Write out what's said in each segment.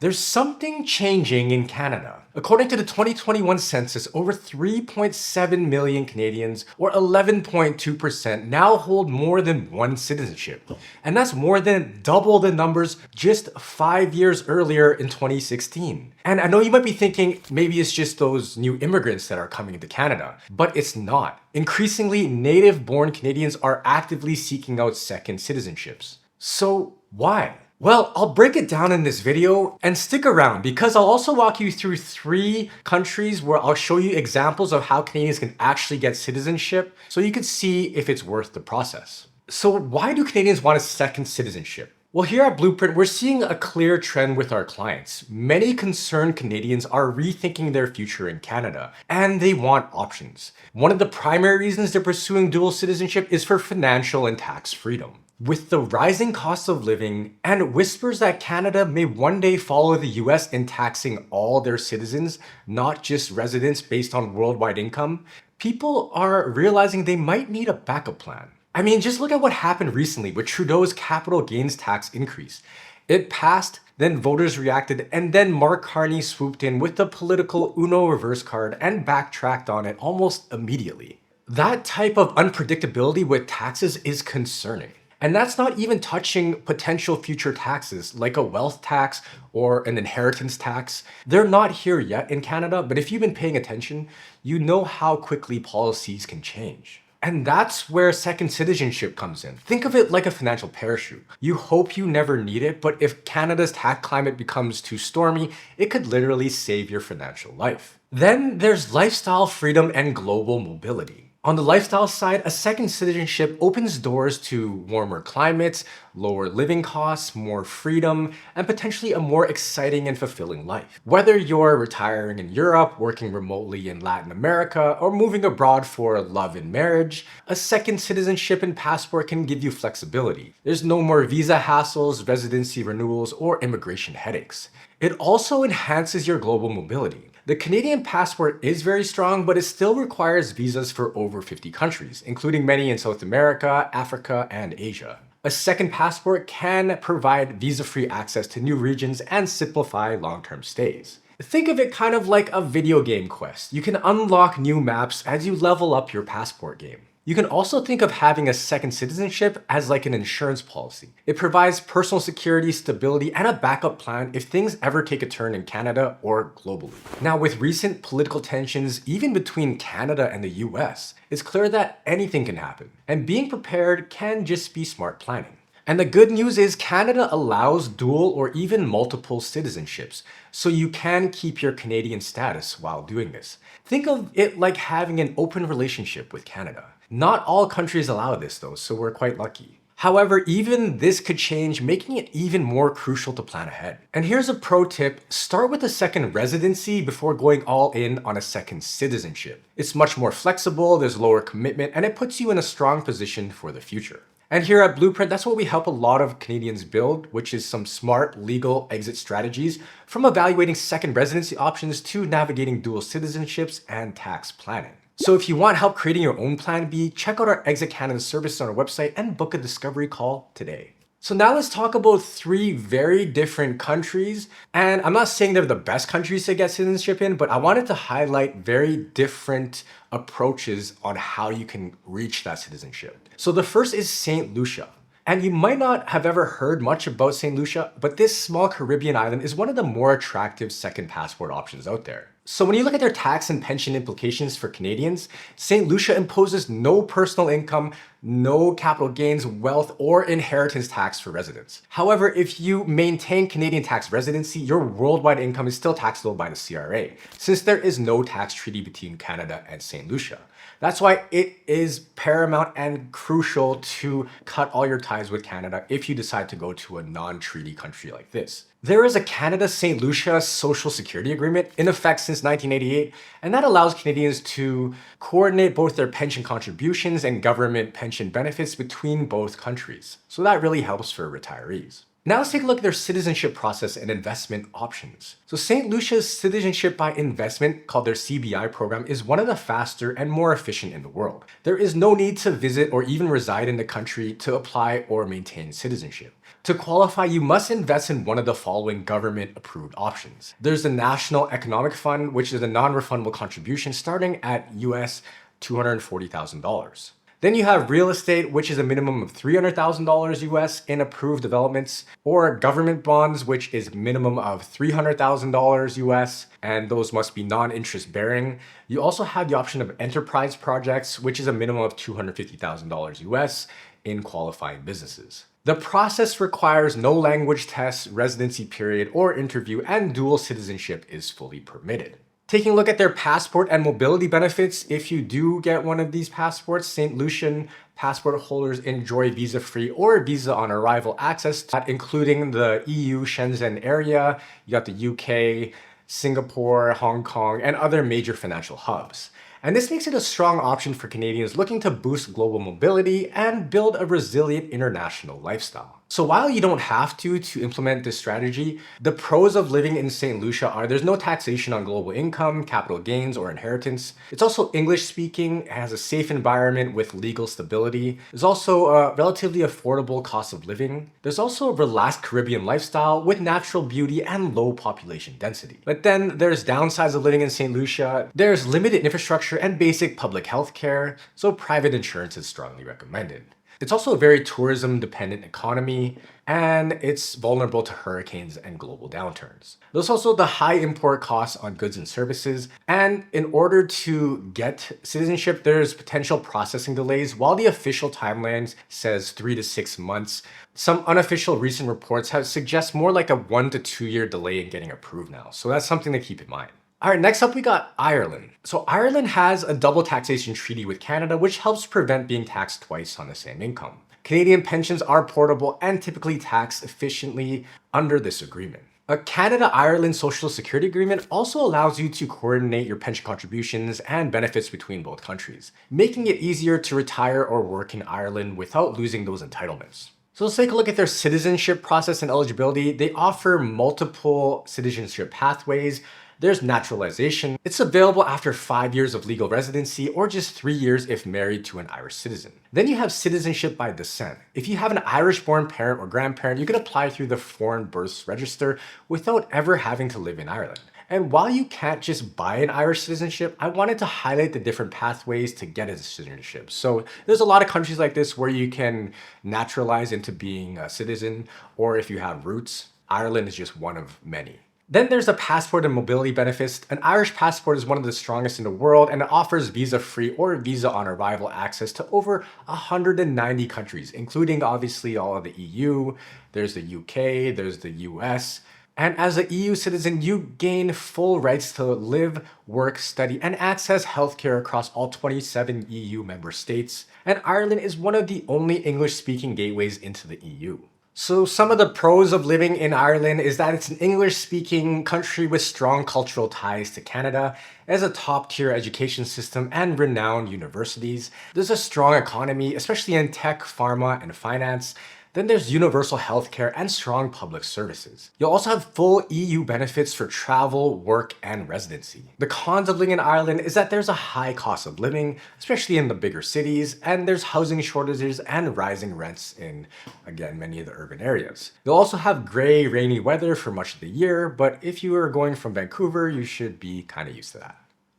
There's something changing in Canada. According to the 2021 census, over 3.7 million Canadians, or 11.2%, now hold more than one citizenship. And that's more than double the numbers just 5 years earlier in 2016. And I know you might be thinking maybe it's just those new immigrants that are coming into Canada, but it's not. Increasingly, native-born Canadians are actively seeking out second citizenships. So why? Well, I'll break it down in this video and stick around because I'll also walk you through 3 countries where I'll show you examples of how Canadians can actually get citizenship so you can see if it's worth the process. So why do Canadians want a second citizenship? Well, here at Blueprint, we're seeing a clear trend with our clients. Many concerned Canadians are rethinking their future in Canada, and they want options. One of the primary reasons they're pursuing dual citizenship is for financial and tax freedom. With the rising cost of living and whispers that Canada may one day follow the US in taxing all their citizens, not just residents based on worldwide income, people are realizing they might need a backup plan. I mean, just look at what happened recently with Trudeau's capital gains tax increase. It passed, then voters reacted, and then Mark Carney swooped in with the political Uno reverse card and backtracked on it almost immediately. That type of unpredictability with taxes is concerning. And that's not even touching potential future taxes like a wealth tax or an inheritance tax. They're not here yet in Canada, but if you've been paying attention, you know how quickly policies can change. And that's where second citizenship comes in. Think of it like a financial parachute. You hope you never need it, but if Canada's tax climate becomes too stormy, it could literally save your financial life. Then there's lifestyle freedom and global mobility. On the lifestyle side, a second citizenship opens doors to warmer climates, lower living costs, more freedom, and potentially a more exciting and fulfilling life. Whether you're retiring in Europe, working remotely in Latin America, or moving abroad for love and marriage, a second citizenship and passport can give you flexibility. There's no more visa hassles, residency renewals, or immigration headaches. It also enhances your global mobility. The Canadian passport is very strong, but it still requires visas for over 50 countries, including many in South America, Africa, and Asia. A second passport can provide visa-free access to new regions and simplify long-term stays. Think of it kind of like a video game quest. You can unlock new maps as you level up your passport game. You can also think of having a second citizenship as like an insurance policy. It provides personal security, stability, and a backup plan if things ever take a turn in Canada or globally. Now, with recent political tensions, even between Canada and the US, it's clear that anything can happen, and being prepared can just be smart planning. And the good news is Canada allows dual or even multiple citizenships, so you can keep your Canadian status while doing this. Think of it like having an open relationship with Canada. Not all countries allow this though, so we're quite lucky. However, even this could change, making it even more crucial to plan ahead. And here's a pro tip: start with a second residency before going all in on a second citizenship. It's much more flexible, there's lower commitment, and it puts you in a strong position for the future. And here at Blueprint, that's what we help a lot of Canadians build, which is some smart legal exit strategies, from evaluating second residency options to navigating dual citizenships and tax planning. So if you want help creating your own Plan B, check out our Exit Canada service on our website and book a discovery call today. So now let's talk about 3 very different countries. And I'm not saying they're the best countries to get citizenship in, but I wanted to highlight very different approaches on how you can reach that citizenship. So the first is St. Lucia. And you might not have ever heard much about St. Lucia, but this small Caribbean island is one of the more attractive second passport options out there. So when you look at their tax and pension implications for Canadians, St. Lucia imposes no personal income, no capital gains, wealth, or inheritance tax for residents. However, if you maintain Canadian tax residency, your worldwide income is still taxable by the CRA, since there is no tax treaty between Canada and St. Lucia. That's why it is paramount and crucial to cut all your ties with Canada if you decide to go to a non-treaty country like this. There is a Canada-St. Lucia Social Security Agreement in effect since 1988, and that allows Canadians to coordinate both their pension contributions and government pension benefits between both countries. So that really helps for retirees. Now let's take a look at their citizenship process and investment options. So St. Lucia's Citizenship by Investment, called their CBI program, is one of the faster and more efficient in the world. There is no need to visit or even reside in the country to apply or maintain citizenship. To qualify, you must invest in one of the following government-approved options. There's the National Economic Fund, which is a non-refundable contribution starting at US $240,000. Then you have real estate, which is a minimum of $300,000 US in approved developments, or government bonds, which is minimum of $300,000 US, and those must be non-interest bearing. You also have the option of enterprise projects, which is a minimum of $250,000 US in qualifying businesses. The process requires no language tests, residency period, or interview, and dual citizenship is fully permitted. Taking a look at their passport and mobility benefits, if you do get one of these passports, St. Lucian passport holders enjoy visa-free or visa on arrival access, including the EU Shenzhen area, you got the UK, Singapore, Hong Kong, and other major financial hubs. And this makes it a strong option for Canadians looking to boost global mobility and build a resilient international lifestyle. So while you don't have to implement this strategy, the pros of living in St. Lucia are there's no taxation on global income, capital gains, or inheritance. It's also English speaking, it has a safe environment with legal stability. There's also a relatively affordable cost of living. There's also a relaxed Caribbean lifestyle with natural beauty and low population density. But then there's downsides of living in St. Lucia. There's limited infrastructure and basic public health care, so private insurance is strongly recommended. It's also a very tourism-dependent economy, and it's vulnerable to hurricanes and global downturns. There's also the high import costs on goods and services, and in order to get citizenship, there's potential processing delays. While the official timeline says 3 to 6 months, some unofficial recent reports have suggest more like a 1 to 2 year delay in getting approved now. So that's something to keep in mind. All right, next up we got Ireland. So Ireland has a double taxation treaty with Canada, which helps prevent being taxed twice on the same income. Canadian pensions are portable and typically taxed efficiently under this agreement. A Canada-Ireland Social Security Agreement also allows you to coordinate your pension contributions and benefits between both countries, making it easier to retire or work in Ireland without losing those entitlements. So let's take a look at their citizenship process and eligibility. They offer multiple citizenship pathways. There's naturalization. It's available after 5 years of legal residency or just 3 years if married to an Irish citizen. Then you have citizenship by descent. If you have an Irish-born parent or grandparent, you can apply through the Foreign Births Register without ever having to live in Ireland. And while you can't just buy an Irish citizenship, I wanted to highlight the different pathways to get a citizenship. So there's a lot of countries like this where you can naturalize into being a citizen, or if you have roots, Ireland is just one of many. Then there's the passport and mobility benefits. An Irish passport is one of the strongest in the world, and it offers visa-free or visa on arrival access to over 190 countries, including obviously all of the EU, there's the UK, there's the US. And as an EU citizen, you gain full rights to live, work, study, and access healthcare across all 27 EU member states. And Ireland is one of the only English-speaking gateways into the EU. So some of the pros of living in Ireland is that it's an English-speaking country with strong cultural ties to Canada. It has a top-tier education system and renowned universities. There's a strong economy, especially in tech, pharma, and finance. Then there's universal healthcare and strong public services. You'll also have full EU benefits for travel, work, and residency. The cons of living in Ireland is that there's a high cost of living, especially in the bigger cities, and there's housing shortages and rising rents in, again, many of the urban areas. You'll also have gray, rainy weather for much of the year, but if you are going from Vancouver, you should be kind of used to that.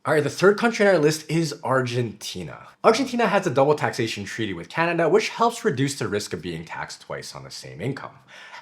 All right, the third country on our list is Argentina. Argentina has a double taxation treaty with Canada, which helps reduce the risk of being taxed twice on the same income.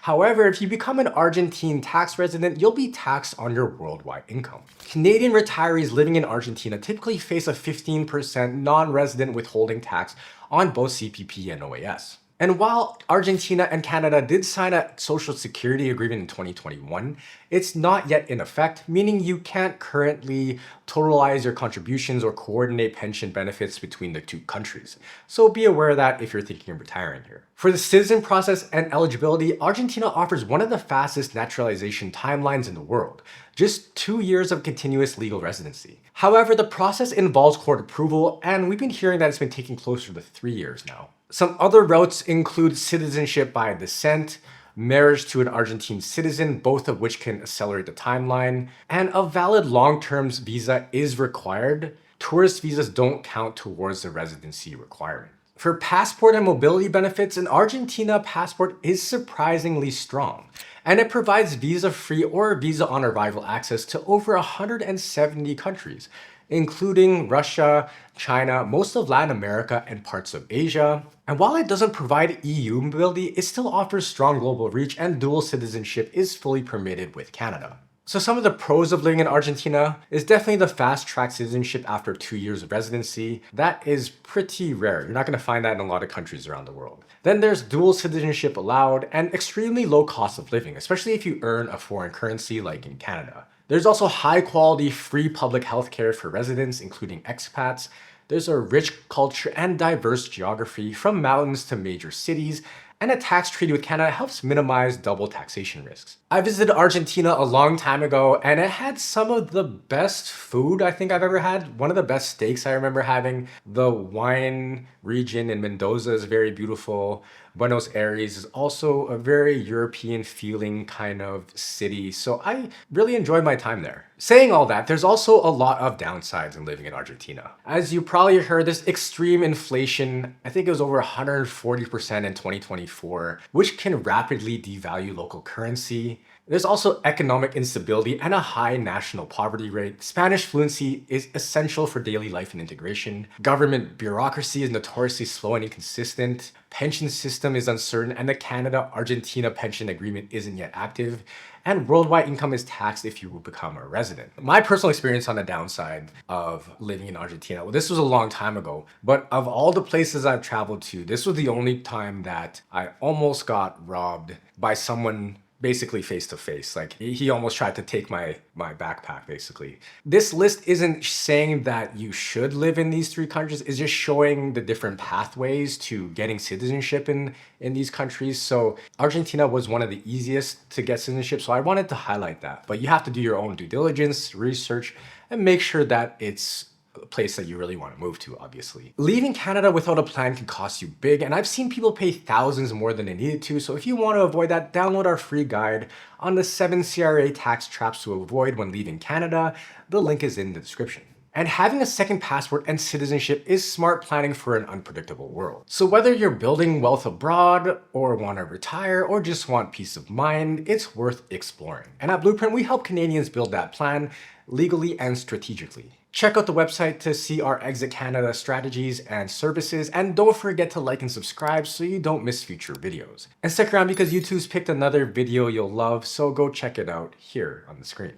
However, if you become an Argentine tax resident, you'll be taxed on your worldwide income. Canadian retirees living in Argentina typically face a 15% non-resident withholding tax on both CPP and OAS. And while Argentina and Canada did sign a social security agreement in 2021, it's not yet in effect, meaning you can't currently totalize your contributions or coordinate pension benefits between the two countries. So be aware of that if you're thinking of retiring here. For the citizen process and eligibility, Argentina offers one of the fastest naturalization timelines in the world, just 2 years of continuous legal residency. However, the process involves court approval, and we've been hearing that it's been taking closer to 3 years now. Some other routes include citizenship by descent, marriage to an Argentine citizen, both of which can accelerate the timeline, and a valid long-term visa is required. Tourist visas don't count towards the residency requirement. For passport and mobility benefits, an Argentina passport is surprisingly strong, and it provides visa-free or visa-on-arrival access to over 170 countries, including Russia, China, most of Latin America, and parts of Asia. And while it doesn't provide EU mobility, it still offers strong global reach, and dual citizenship is fully permitted with Canada. So some of the pros of living in Argentina is definitely the fast-track citizenship after 2 years of residency. That is pretty rare. You're not going to find that in a lot of countries around the world. Then there's dual citizenship allowed and extremely low cost of living, especially if you earn a foreign currency like in Canada. There's also high-quality free public healthcare for residents, including expats. There's a rich culture and diverse geography from mountains to major cities, and a tax treaty with Canada helps minimize double taxation risks. I visited Argentina a long time ago, and it had some of the best food I think I've ever had. One of the best steaks I remember having. The wine region in Mendoza is very beautiful. Buenos Aires is also a very European feeling kind of city, so I really enjoyed my time there. Saying all that, there's also a lot of downsides in living in Argentina. As you probably heard, this extreme inflation, I think it was over 140% in 2024, which can rapidly devalue local currency. There's also economic instability and a high national poverty rate. Spanish fluency is essential for daily life and integration. Government bureaucracy is notoriously slow and inconsistent. Pension system is uncertain, and the Canada-Argentina pension agreement isn't yet active. And worldwide income is taxed if you will become a resident. My personal experience on the downside of living in Argentina, well, this was a long time ago, but of all the places I've traveled to, this was the only time that I almost got robbed by someone basically face to face. Like he almost tried to take my backpack basically. This list isn't saying that you should live in these 3 countries, it's just showing the different pathways to getting citizenship in these countries. So Argentina was one of the easiest to get citizenship, so I wanted to highlight that. But you have to do your own due diligence, research, and make sure that it's a place that you really want to move to, obviously. Leaving Canada without a plan can cost you big, and I've seen people pay thousands more than they needed to, so if you want to avoid that, download our free guide on the 7 CRA tax traps to avoid when leaving Canada. The link is in the description. And having a second passport and citizenship is smart planning for an unpredictable world. So whether you're building wealth abroad, or want to retire, or just want peace of mind, it's worth exploring. And at Blueprint, we help Canadians build that plan legally and strategically. Check out the website to see our Exit Canada strategies and services, and don't forget to like and subscribe so you don't miss future videos. And stick around because YouTube's picked another video you'll love, so go check it out here on the screen.